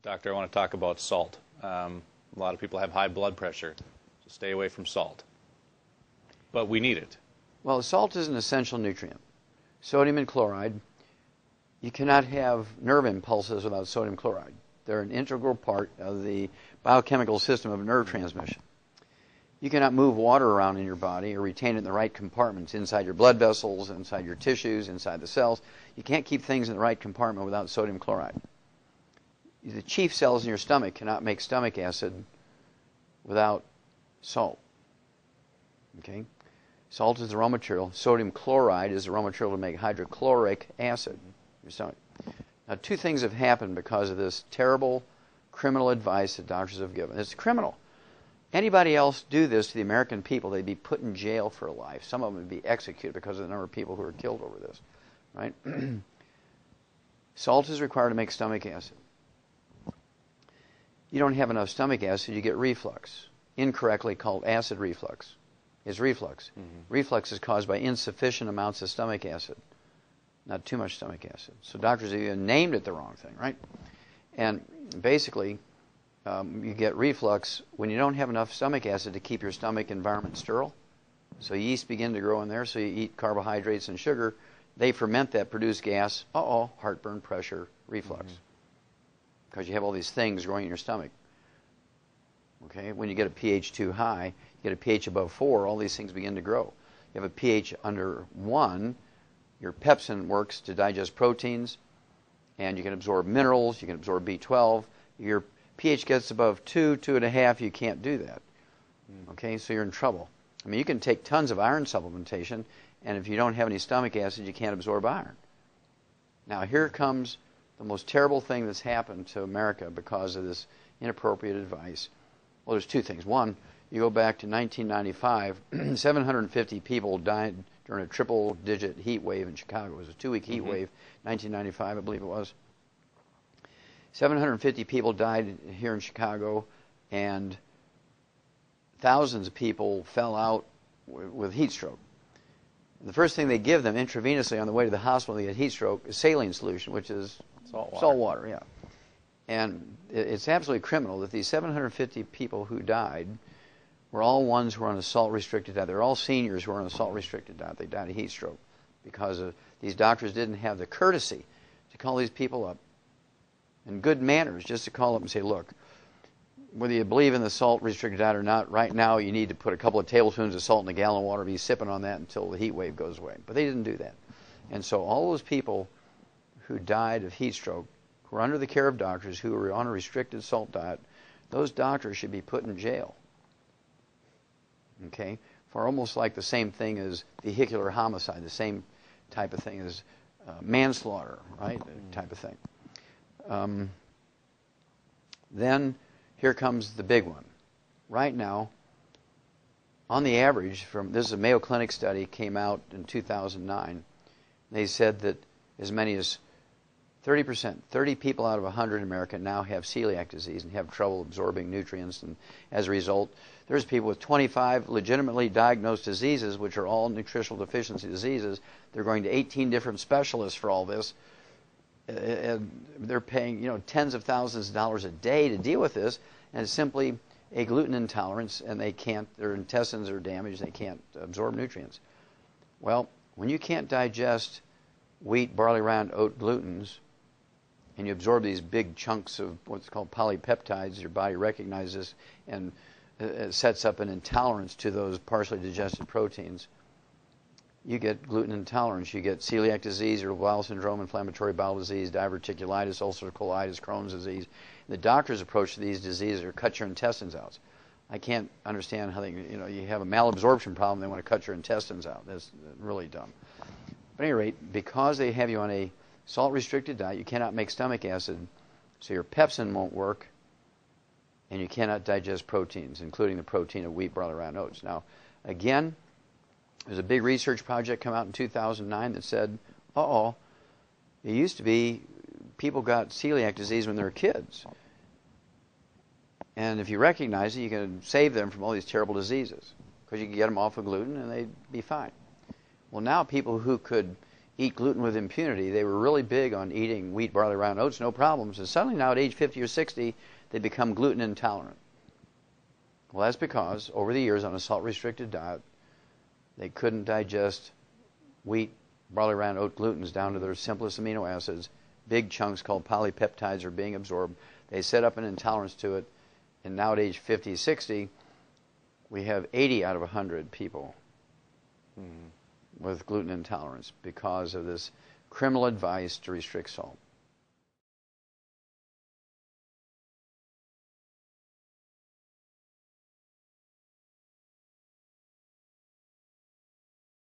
Doctor, I want to talk about salt. A lot of people have high blood pressure, so stay away from salt. But we need it. Well, salt is an essential nutrient. Sodium and chloride. You cannot have nerve impulses without sodium chloride. They're an integral part of the biochemical system of nerve transmission. You cannot move water around in your body or retain it in the right compartments, inside your blood vessels, inside your tissues, inside the cells. You can't keep things in the right compartment without sodium chloride. The chief cells in your stomach cannot make stomach acid without salt. Okay? Salt is the raw material. Sodium chloride is the raw material to make hydrochloric acid in your stomach. Now, two things have happened because of this terrible criminal advice that doctors have given. It's criminal. Anybody else do this to the American people, they'd be put in jail for life. Some of them would be executed because of the number of people who are killed over this. Right? Salt is required to make stomach acid. You don't have enough stomach acid, you get reflux, incorrectly called acid reflux. It's reflux. Reflux is caused by insufficient amounts of stomach acid, not too much stomach acid. So doctors have even named it the wrong thing, right? And basically, you get reflux when you don't have enough stomach acid to keep your stomach environment sterile. So yeast begin to grow in there, so you eat carbohydrates and sugar. They ferment that, produce gas. Heartburn, pressure, reflux. Because you have all these things growing in your stomach. Okay, when you get a pH too high, you get a pH above 4, all these things begin to grow. You have a pH under 1, your pepsin works to digest proteins, and you can absorb minerals, you can absorb B12. Your pH gets above 2, 2.5, you can't do that. Okay, so you're in trouble. I mean, you can take tons of iron supplementation, and if you don't have any stomach acid, you can't absorb iron. Now, here comes the most terrible thing that's happened to America because of this inappropriate advice. Well, there's two things. One, you go back to 1995, 750 people died during a triple-digit heat wave in Chicago. It was a 2-week heat wave, 1995, I believe it was. 750 people died here in Chicago, and thousands of people fell out with heat stroke. The first thing they give them intravenously on the way to the hospital to get heat stroke is saline solution, which is salt water, yeah. And it's absolutely criminal that these 750 people who died were all ones who were on a salt-restricted diet. They're all seniors who were on a salt-restricted diet. They died of heat stroke because these doctors didn't have the courtesy to call these people up, and good manners just to call up and say, look, whether you believe in the salt-restricted diet or not, right now you need to put a couple of tablespoons of salt in a gallon of water, be sipping on that until the heat wave goes away. But they didn't do that. And so all those people who died of heat stroke, who were under the care of doctors, who were on a restricted salt diet, those doctors should be put in jail. Okay? For almost like the same thing as vehicular homicide, the same type of thing as manslaughter, right? Type of thing. Then here comes the big one. Right now, on the average, this is a Mayo Clinic study, came out in 2009. They said that as many as 30%, 30 people out of 100 in America now have celiac disease and have trouble absorbing nutrients. And as a result, there's people with 25 legitimately diagnosed diseases, which are all nutritional deficiency diseases. They're going to 18 different specialists for all this. And they're paying, tens of thousands of dollars a day to deal with this, and it's simply a gluten intolerance, and their intestines are damaged, they can't absorb nutrients. Well, when you can't digest wheat, barley, rye, and oat glutens, and you absorb these big chunks of what's called polypeptides, your body recognizes and sets up an intolerance to those partially digested proteins. You get gluten intolerance, you get celiac disease, irritable bowel syndrome, inflammatory bowel disease, diverticulitis, ulcerative colitis, Crohn's disease. The doctor's approach to these diseases are cut your intestines out. I can't understand how you have a malabsorption problem, they want to cut your intestines out. That's really dumb. But at any rate, because they have you on a salt-restricted diet, you cannot make stomach acid, so your pepsin won't work, and you cannot digest proteins, including the protein of wheat, barley, rye, and oats. Now, again, there's a big research project come out in 2009 that said, it used to be people got celiac disease when they were kids. And if you recognize it, you can save them from all these terrible diseases because you can get them off of gluten and they'd be fine. Well, now people who could eat gluten with impunity. They were really big on eating wheat, barley, rye, and oats, no problems. And suddenly now at age 50 or 60, they become gluten intolerant. Well, that's because over the years on a salt-restricted diet, they couldn't digest wheat, barley, rye, and oat glutens down to their simplest amino acids. Big chunks called polypeptides are being absorbed. They set up an intolerance to it. And now at age 50, 60, we have 80 out of 100 people with gluten intolerance because of this criminal advice to restrict salt.